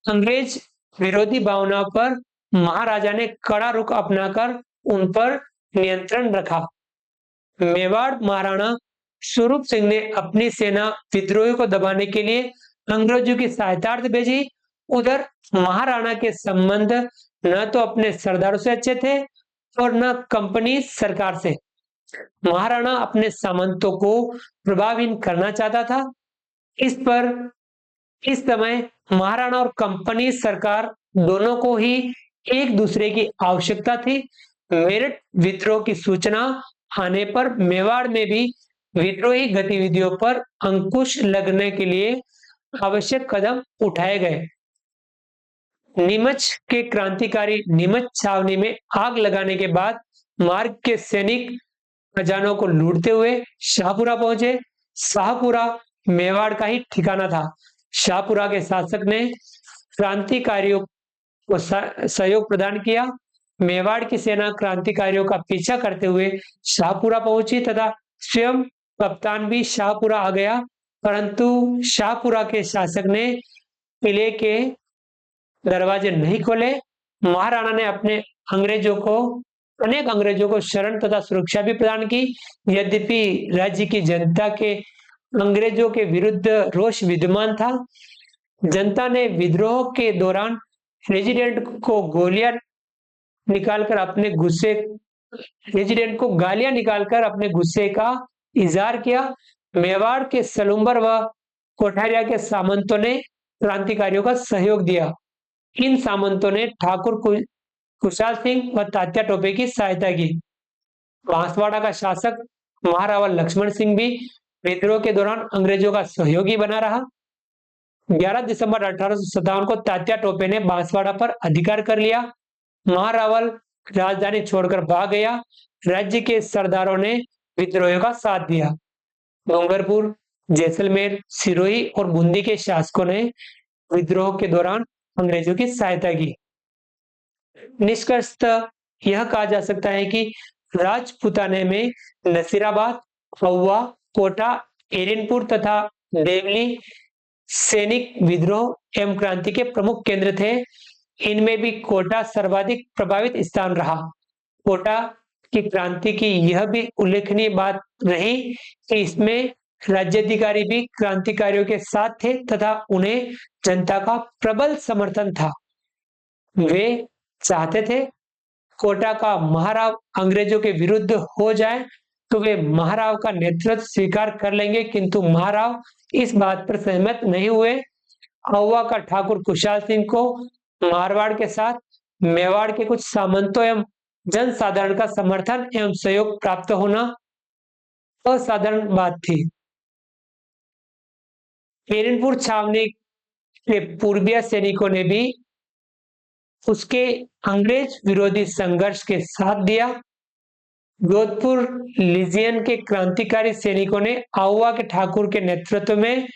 अंग्रेज विरोधी भावनाओं पर महाराजा ने कड़ा रुख अपनाकर उन पर नियंत्रण रखा। मेवाड़ महाराणा स्वरूप सिंह ने अपनी सेना विद्रोहियों को दबाने के लिए अंग्रेजों की सहायतार्थ भेजी। उधर महाराणा के संबंध न तो अपने सरदारों से अच्छे थे और न कंपनी सरकार से। महाराणा अपने सामंतों को प्रभावहीन करना चाहता था। इस पर इस समय महाराणा और कंपनी सरकार दोनों को ही एक दूसरे की आवश्यकता थी। मेरठ विद्रोह की सूचना आने पर मेवाड़ में भी विद्रोही गतिविधियों पर अंकुश लगने के लिए आवश्यक कदम उठाए गए। नीमच के क्रांतिकारी नीमच छावनी में आग लगाने के बाद मार्ग के सैनिक खजानों को लूटते हुए शाहपुरा पहुंचे। शाहपुरा मेवाड़ का ही ठिकाना था। शाहपुरा के शासक ने क्रांतिकारियों को सहयोग प्रदान किया। मेवाड़ की सेना क्रांतिकारियों का पीछा करते हुए शाहपुरा पहुंची तथा स्वयं कप्तान भी शाहपुरा आ गया, परंतु शाहपुरा के शासक ने किले के दरवाजे नहीं खोले। महाराणा ने अनेक अंग्रेजों को शरण तथा सुरक्षा भी प्रदान की। यद्यपि राज्य की जनता के अंग्रेजों के विरुद्ध रोष विद्यमान था। जनता ने विद्रोह के दौरान रेजिडेंट को गालियां निकालकर अपने गुस्से का इजहार किया। मेवाड़ के सलूम्बर व कोठारिया के सामंतों ने क्रांतिकारियों का सहयोग दिया। इन सामंतों ने ठाकुर कुशाल सिंह व तात्या टोपे की सहायता की। बांसवाड़ा का शासक महारावल लक्ष्मण सिंह भी विद्रोह के दौरान अंग्रेजों का सहयोगी बना रहा। 11 दिसंबर 1857 को तात्या टोपे ने बांसवाड़ा पर अधिकार कर लिया। महारावल राजधानी छोड़कर भाग गया। राज्य के सरदारों ने विद्रोहियों का साथ दिया। डूंगरपुर, जैसलमेर, सिरोही और बूंदी के शासकों ने विद्रोह के दौरान अंग्रेजों की सहायता की। निष्कर्षतः यह कहा जा सकता है कि राजपुताने में नसीराबाद, औवा, कोटा, एरनपुर तथा देवली सैनिक विद्रोह एवं क्रांति के प्रमुख केंद्र थे। इनमें भी कोटा सर्वाधिक प्रभावित स्थान रहा। कोटा की क्रांति की यह भी उल्लेखनीय बात रही कि इसमें राज्याधिकारी भी क्रांतिकारियों के साथ थे तथा उन्हें जनता का प्रबल समर्थन था। वे चाहते थे कोटा का महाराव अंग्रेजों के विरुद्ध हो जाए तो वे महाराव का नेतृत्व स्वीकार कर लेंगे, किंतु महाराव इस बात पर सहमत नहीं हुए। औवा का ठाकुर कुशाल सिंह को मारवाड़ के साथ मेवाड़ के कुछ सामंतों एवं जनसाधारण का समर्थन एवं सहयोग प्राप्त होना असाधारण बात थी। हिरनपुर छावनी के पूर्वीय सैनिकों ने भी उसके अंग्रेज विरोधी संघर्ष के साथ दिया। जोधपुर लीजियन के क्रांतिकारी सैनिकों ने आउवा के ठाकुर के नेतृत्व में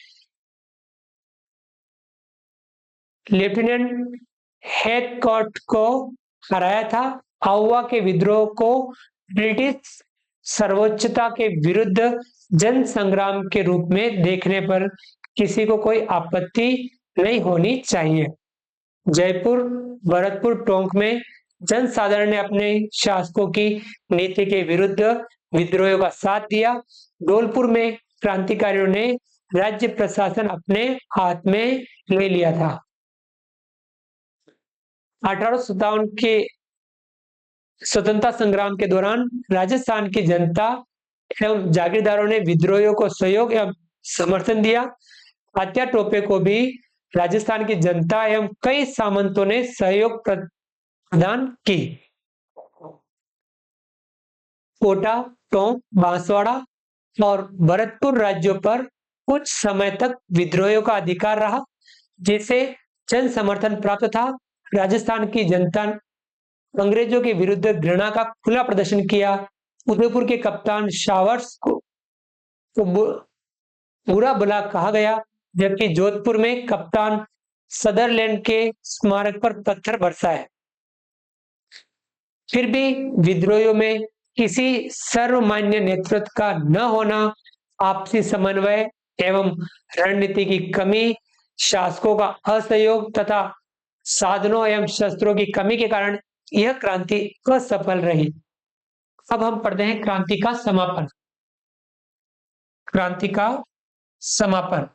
लेफ्टिनेंट हैथकॉट को हराया था। आउवा के विद्रोह को ब्रिटिश सर्वोच्चता के विरुद्ध जन संग्राम के रूप में देखने पर किसी को कोई आपत्ति नहीं होनी चाहिए। जयपुर, भरतपुर, टोंक में जनसाधारण ने अपने शासकों की नीति के विरुद्ध विद्रोहियों का साथ दिया। धौलपुर में क्रांतिकारियों ने राज्य प्रशासन अपने हाथ में ले लिया था। 1857 के स्वतंत्रता संग्राम के दौरान राजस्थान की जनता एवं जागीरदारों ने विद्रोहियों को सहयोग एवं समर्थन दिया। तात्या टोपे को भी राजस्थान की जनता एवं कई सामंतों ने सहयोग प्रदान की। कोटा, टोंक, बांसवाड़ा और भरतपुर राज्यों पर कुछ समय तक विद्रोहियों का अधिकार रहा, जिसे जन समर्थन प्राप्त था। राजस्थान की जनता अंग्रेजों के विरुद्ध घृणा का खुला प्रदर्शन किया। उदयपुर के कप्तान शावर्स को बुरा भला कहा गया, जबकि जोधपुर में कप्तान सदरलैंड के स्मारक पर पत्थर बरसाए। फिर भी विद्रोहियों में किसी सर्वमान्य नेतृत्व का न होना, आपसी समन्वय एवं रणनीति की कमी, शासकों का असहयोग तथा साधनों एवं शस्त्रों की कमी के कारण यह क्रांति असफल रही। अब हम पढ़ते हैं क्रांति का समापन। क्रांति का समापन।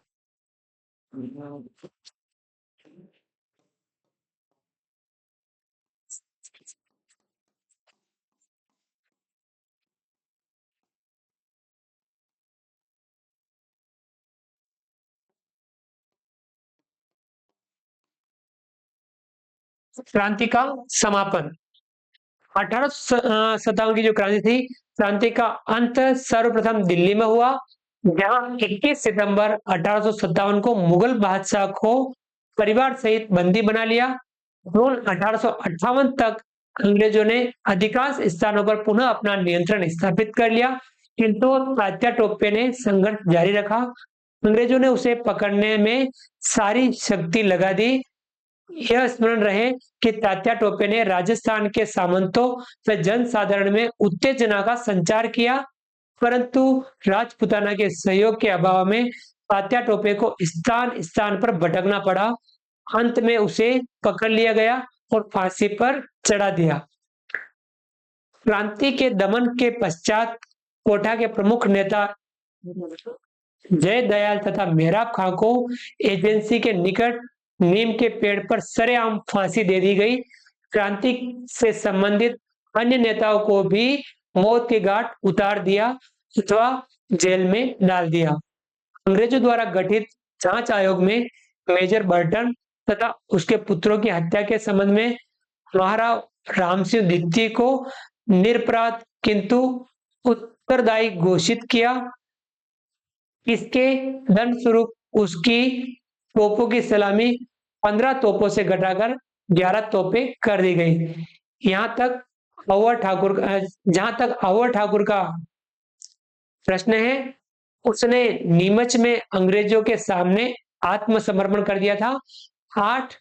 क्रांति का समापन। 1857 की जो क्रांति थी, क्रांति का अंत सर्वप्रथम दिल्ली में हुआ, जहां 21 सितंबर 1857 को मुगल बादशाह को परिवार सहित बंदी बना लिया। जून 1858 तक अंग्रेजों ने अधिकांश स्थानों पर पुनः अपना नियंत्रण स्थापित कर लिया, किंतु तात्या टोपे ने संघर्ष जारी रखा। अंग्रेजों ने उसे पकड़ने में सारी शक्ति लगा दी। यह स्मरण रहे कि तात्या टोपे ने राजस्थान के सामंतों व जनसाधारण में उत्तेजना का संचार किया, परंतु राजपुताना के सहयोग के अभाव में तात्या टोपे को स्थान स्थान पर भटकना पड़ा। अंत में उसे पकड़ लिया गया और फांसी पर चढ़ा दिया। क्रांति के दमन के पश्चात कोटा के प्रमुख नेता जयदयाल तथा मेहराब खां को एजेंसी के निकट नीम के पेड़ पर सरेआम फांसी दे दी गई। क्रांति से संबंधित अन्य नेताओं को भी मौत के घाट उतार दिया अथवा जेल में डाल दिया। अंग्रेजों द्वारा गठित जांच आयोग में मेजर बर्टन तथा उसके पुत्रों की हत्या के संबंध में महाराव रामसिंह द्वितीय को निरपराध किंतु उत्तरदायी घोषित किया। इसके दंड स्वरूप उसकी तोपों की सलामी 15 तोपों से घटाकर 11 तोपें कर दी गई। जहां तक अवर ठाकुर का प्रश्न है, उसने नीमच में अंग्रेजों के सामने आत्मसमर्पण कर दिया था 8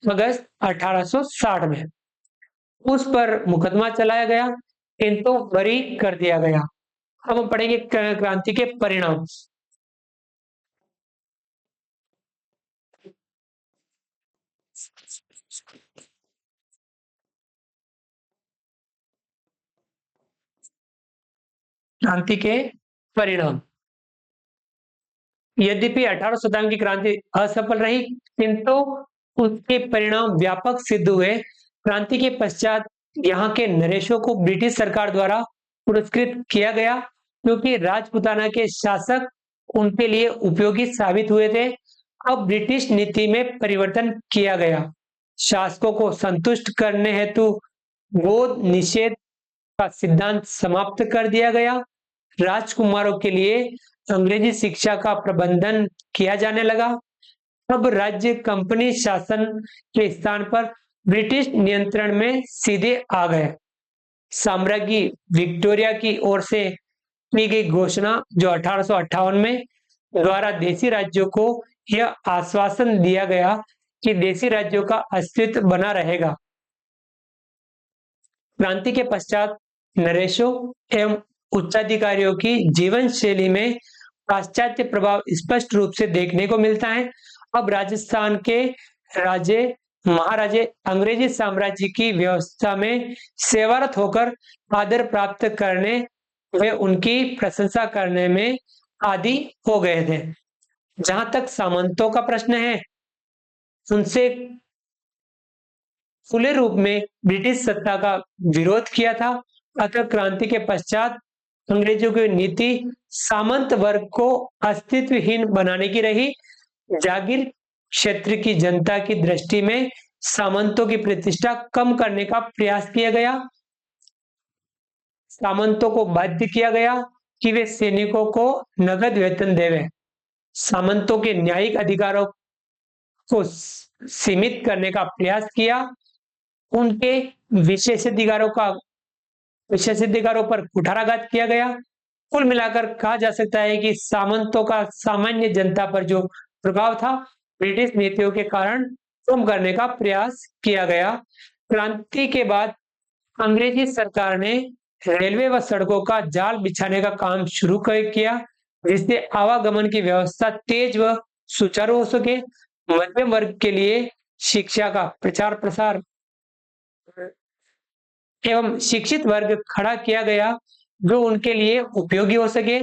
अगस्त 1860 में। उस पर मुकदमा चलाया गया, किंतु बरी कर दिया गया। अब हम पढ़ेंगे क्रांति के परिणाम। क्रांति के परिणाम। यद्यपि 1857 की क्रांति असफल रही, किंतु उसके परिणाम व्यापक सिद्ध हुए। क्रांति के पश्चात यहाँ के नरेशों को ब्रिटिश सरकार द्वारा पुरस्कृत किया गया, क्योंकि राजपुताना के शासक उनके लिए उपयोगी साबित हुए थे। अब ब्रिटिश नीति में परिवर्तन किया गया। शासकों को संतुष्ट करने हेतु गोद निषेध का सिद्धांत समाप्त कर दिया गया। राजकुमारों के लिए अंग्रेजी शिक्षा का प्रबंधन किया जाने लगा। अब राज्य कंपनी शासन के स्थान पर ब्रिटिश नियंत्रण में सीधे आ गए। साम्राज्ञी विक्टोरिया की ओर से की गई घोषणा जो 1858 में द्वारा देशी राज्यों को यह आश्वासन दिया गया कि देशी राज्यों का अस्तित्व बना रहेगा। क्रांति के पश्चात नरेशों एवं उच्चाधिकारियों की जीवन शैली में पाश्चात्य प्रभाव स्पष्ट रूप से देखने को मिलता है। अब राजस्थान के राजे महाराजे अंग्रेजी साम्राज्य की व्यवस्था में सेवारत होकर आदर प्राप्त करने वे उनकी प्रशंसा करने में आदि हो गए थे। जहां तक सामंतों का प्रश्न है, उनसे खुले रूप में ब्रिटिश सत्ता का विरोध किया था। अतः क्रांति के पश्चात अंग्रेजों की नीति सामंत वर्ग को अस्तित्वहीन बनाने की रही। जागीर क्षेत्र की जनता की दृष्टि में सामंतों की प्रतिष्ठा कम करने का प्रयास किया गया। सामंतों को बाध्य किया गया कि वे सैनिकों को नगद वेतन देवें। सामंतों के न्यायिक अधिकारों को सीमित करने का प्रयास किया। उनके विशेषाधिकारों पर कुठाराघात किया गया। कुल मिलाकर कहा जा सकता है कि सामंतों का सामान्य जनता पर जो प्रभाव था, ब्रिटिश नीतियों के कारण कम करने का प्रयास किया गया। क्रांति के बाद अंग्रेजी सरकार ने रेलवे व सड़कों का जाल बिछाने का काम शुरू किया, जिससे आवागमन की व्यवस्था तेज व सुचारू हो सके। मध्यम वर्ग के लिए शिक्षा का प्रचार प्रसार एवं शिक्षित वर्ग खड़ा किया गया, जो उनके लिए उपयोगी हो सके।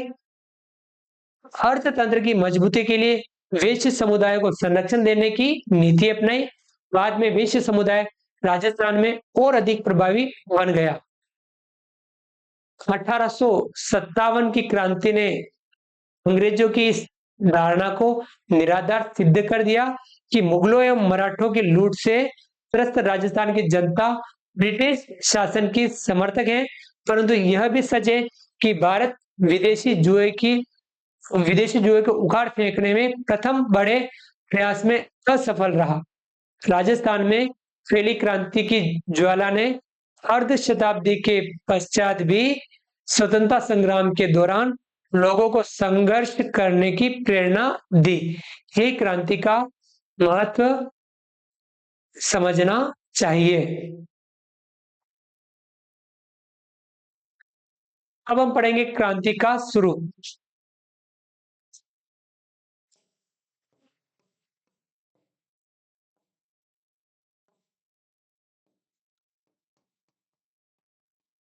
अर्थतंत्र की मजबूती के लिए वैश्य समुदाय को संरक्षण देने की नीति अपनाई। बाद में वैश्य समुदाय राजस्थान में और अधिक प्रभावी बन गया। 1857 की क्रांति ने अंग्रेजों की इस धारणा को निराधार सिद्ध कर दिया कि मुगलों एवं मराठों की लूट से त्रस्त राजस्थान की जनता ब्रिटिश शासन की समर्थक है, परंतु यह भी सच है कि भारत विदेशी जुए को उखाड़ फेंकने में प्रथम बड़े प्रयास में असफल रहा। राजस्थान में फैली क्रांति की ज्वाला ने अर्ध शताब्दी के पश्चात भी स्वतंत्रता संग्राम के दौरान लोगों को संघर्ष करने की प्रेरणा दी। ये क्रांति का महत्व समझना चाहिए। अब हम पढ़ेंगे क्रांति का स्वरूप।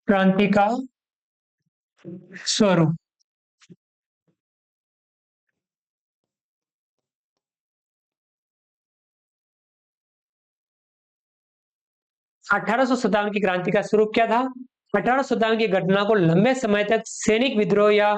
क्रांति का स्वरूप। अठारह की क्रांति का स्वरूप क्या था? 1857 की घटना को लंबे समय तक सैनिक विद्रोह या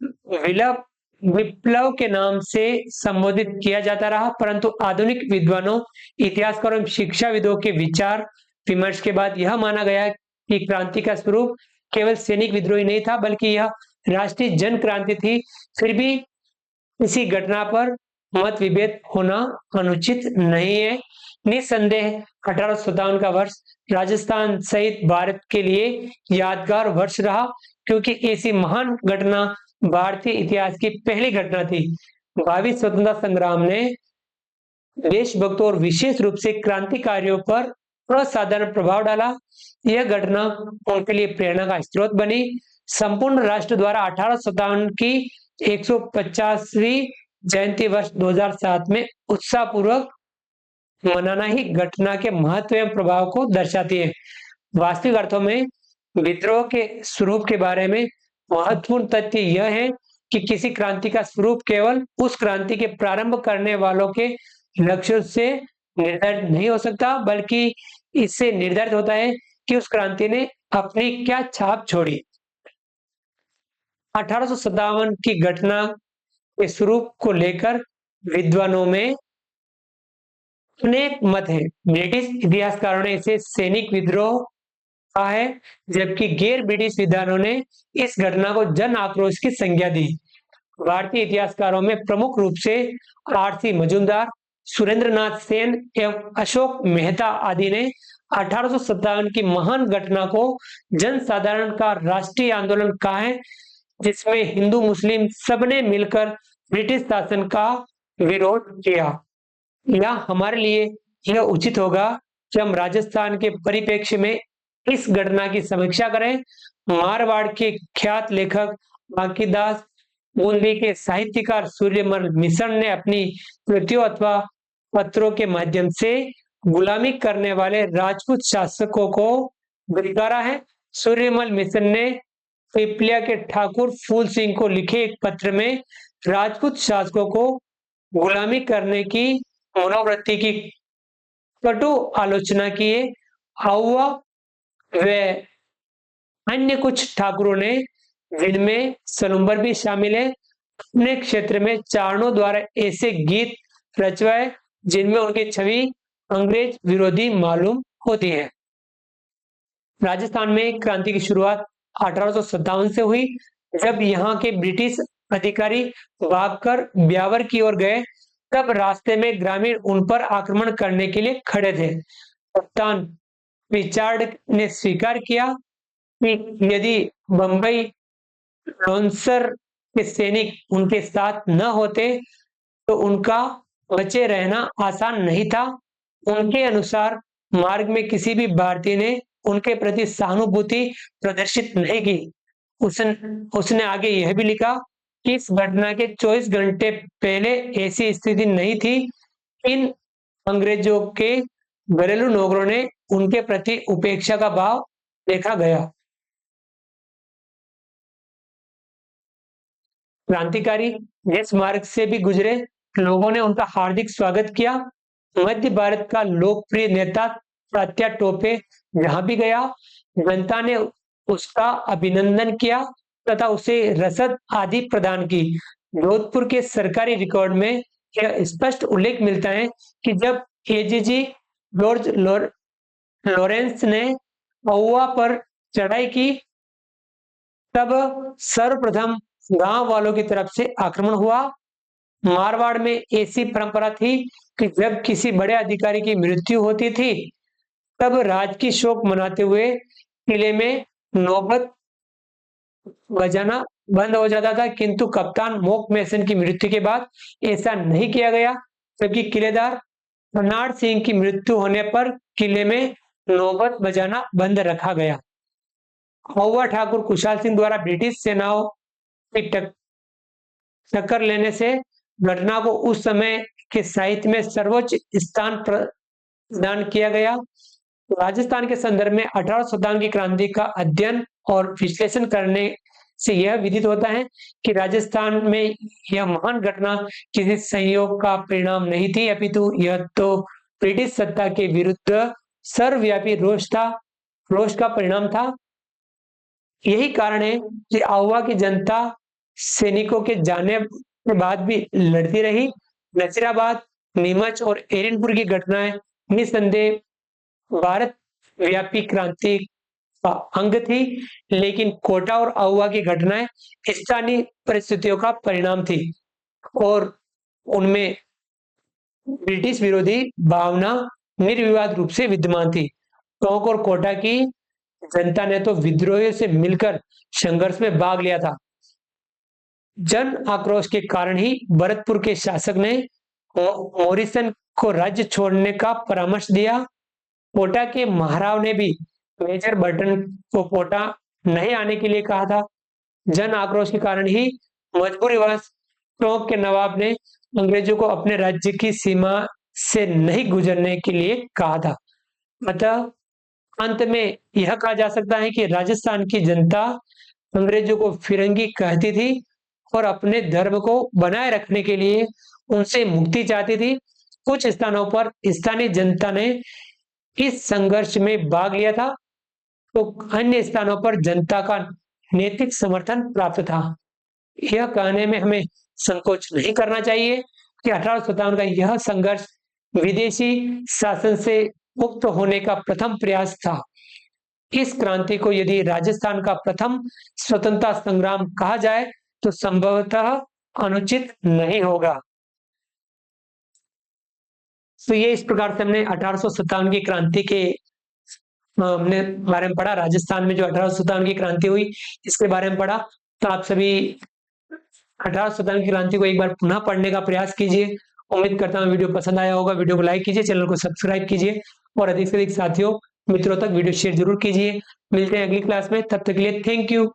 विलप विप्लव के नाम से संबोधित किया जाता रहा, परंतु आधुनिक विद्वानों, इतिहासकारों एवं शिक्षाविदों के विचार विमर्श के बाद यह माना गया कि क्रांति का स्वरूप केवल सैनिक विद्रोह ही नहीं था, बल्कि यह राष्ट्रीय जन क्रांति थी। फिर भी इसी घटना पर मत विभेद होना अनुचित नहीं है। निसंदेह 1857 का वर्ष राजस्थान सहित भारत के लिए यादगार वर्ष रहा, क्योंकि ऐसी महान घटना भारतीय इतिहास की पहली घटना थी। भावी स्वतंत्रता संग्राम ने देशभक्तों और विशेष रूप से क्रांतिकारियों पर असाधारण प्रभाव डाला। यह घटना उनके लिए प्रेरणा का स्रोत बनी। संपूर्ण राष्ट्र द्वारा 1857 की 150वीं जयंती वर्ष 2007 में उत्साहपूर्वक मनाना ही घटना के महत्व एवं प्रभाव को दर्शाती है। वास्तविक अर्थों में विद्रोह के स्वरूप के बारे में महत्वपूर्ण तथ्य यह है कि किसी क्रांति का स्वरूप केवल उस क्रांति के प्रारंभ करने वालों के लक्ष्यों से निर्धारित नहीं हो सकता, बल्कि इससे निर्धारित होता है कि उस क्रांति ने अपनी क्या छाप छोड़ी। 1857 की घटना के स्वरूप को लेकर विद्वानों में अनेक मत हैं। ब्रिटिश इतिहासकारों ने इसे सैनिक विद्रोह कहा है, जबकि गैर ब्रिटिश विद्वानों ने इस घटना को जन आक्रोश की संज्ञा दी। भारतीय इतिहासकारों में प्रमुख रूप से आर.सी. मजूमदार, सुरेंद्रनाथ सेन एवं अशोक मेहता आदि ने 1857 की महान घटना को जन साधारण का राष्ट्रीय आंदोलन कहा है, जिसमें हिंदू मुस्लिम सबने मिलकर ब्रिटिश शासन का विरोध किया। या हमारे लिए यह उचित होगा कि हम राजस्थान के परिप्रेक्ष्य में इस घटना की समीक्षा करें। मारवाड़ के ख्यात लेखक बांकीदास, बूंदी के साहित्यकार सूर्यमल मिशन ने अपनी कृतियों अथवा पत्रों के माध्यम से गुलामी करने वाले राजपूत शासकों को धिक्कारा है। सूर्यमल मिशन ने पिपलिया के ठाकुर फूल सिंह को लिखे एक पत्र में राजपूत शासकों को गुलामी करने की मनोवृत्ति की कटु आलोचना की है। आउवा व अन्य कुछ ठाकुरों ने, जिनमें सलुम्बर भी शामिल है, अपने क्षेत्र में चारणों द्वारा ऐसे गीत रचवाए जिनमें उनकी छवि अंग्रेज विरोधी मालूम होती है। राजस्थान में क्रांति की शुरुआत 1857 से हुई, जब यहाँ के ब्रिटिश अधिकारी भागकर ब्यावर की ओर गए। तब रास्ते में ग्रामीण उन पर आक्रमण करने के लिए खड़े थे। कप्तान रिचार्ड ने स्वीकार किया कि यदि बंबई लॉन्सर के सैनिक उनके साथ न होते तो उनका बचे रहना आसान नहीं था। उनके अनुसार मार्ग में किसी भी भारतीय ने उनके प्रति सहानुभूति प्रदर्शित नहीं की। उसने आगे यह भी लिखा कि इस घटना के 24 घंटे पहले ऐसी स्थिति नहीं थी। इन अंग्रेजों के घरेलू नौकरों ने उनके प्रति उपेक्षा का भाव देखा गया। क्रांतिकारी जिस मार्ग से भी गुजरे, लोगों ने उनका हार्दिक स्वागत किया। मध्य भारत का लोकप्रिय नेता तात्या टोपे जहां भी गया, जनता ने उसका अभिनंदन किया तथा उसे रसद आदि प्रदान की। जोधपुर के सरकारी रिकॉर्ड में यह स्पष्ट उल्लेख मिलता है कि जब एजीजी जॉर्ज लॉरेंस ने महुआ पर चढ़ाई की, तब सर्वप्रथम गांव वालों की तरफ से आक्रमण हुआ। मारवाड़ में ऐसी परंपरा थी कि जब किसी बड़े अधिकारी की मृत्यु होती थी, तब राजकीय शोक मनाते हुए किले में नौबत बजाना बंद हो जाता था, किंतु कप्तान मोक मैसन की मृत्यु के बाद ऐसा नहीं किया गया, जबकि किलेदार बर्नार्ड सिंह की मृत्यु होने पर किले में नौबत बजाना बंद रखा गया। महुआ ठाकुर कुशाल सिंह द्वारा ब्रिटिश सेनाओं की टक्कर लेने से घटना को उस समय के साहित्य में सर्वोच्च स्थान प्रदान किया गया। राजस्थान के संदर्भ में 18 शताब्दी की क्रांति का अध्ययन और विश्लेषण करने से यह विदित होता है कि राजस्थान में यह महान घटना किसी संयोग का परिणाम नहीं थी, अपितु यह तो ब्रिटिश सत्ता के विरुद्ध सर्वव्यापी रोष का परिणाम था। यही कारण है कि आहुआ की जनता सैनिकों के जाने के बाद भी लड़ती रही। नसीराबाद, नीमच और एरनपुर की घटनाएं निसंदेह भारत व्यापी क्रांति का अंग थी, लेकिन कोटा और आहुआ की घटनाएं स्थानीय परिस्थितियों का परिणाम थी और उनमें ब्रिटिश विरोधी भावना निर्विवाद रूप से विद्यमान थी। टोंक और कोटा की जनता ने तो विद्रोहियों से मिलकर संघर्ष में भाग लिया था। जन आक्रोश के कारण ही भरतपुर के शासक ने मॉरिसन को राज्य छोड़ने का परामर्श दिया। कोटा के महाराव ने भी मेजर बर्टन को कोटा नहीं आने के लिए कहा था। जन आक्रोश के कारण ही मजबूरीवश टोंक के नवाब ने अंग्रेजों को अपने राज्य की सीमा से नहीं गुजरने के लिए कहा था। अतः अंत में यह कहा जा सकता है कि राजस्थान की जनता अंग्रेजों को फिरंगी कहती थी और अपने धर्म को बनाए रखने के लिए उनसे मुक्ति चाहती थी। कुछ स्थानों पर स्थानीय जनता ने इस संघर्ष में भाग लिया था, तो अन्य स्थानों पर जनता का नैतिक समर्थन प्राप्त था। यह कहने में हमें संकोच नहीं करना चाहिए कि 1857 का यह संघर्ष विदेशी शासन से मुक्त होने का प्रथम प्रयास था। इस क्रांति को यदि राजस्थान का प्रथम स्वतंत्रता संग्राम कहा जाए तो संभवतः अनुचित नहीं होगा। तो ये इस प्रकार से हमने 1857 की क्रांति के हमने बारे में पढ़ा। राजस्थान में जो 1857 की क्रांति हुई इसके बारे में पढ़ा। तो आप सभी 1857 की क्रांति को एक बार पुनः पढ़ने का प्रयास कीजिए। उम्मीद करता हूँ वीडियो पसंद आया होगा। वीडियो को लाइक कीजिए, चैनल को सब्सक्राइब कीजिए और अधिक से अधिक साथियों मित्रों तक वीडियो शेयर जरूर कीजिए। मिलते हैं अगली क्लास में, तब तक के लिए थैंक यू।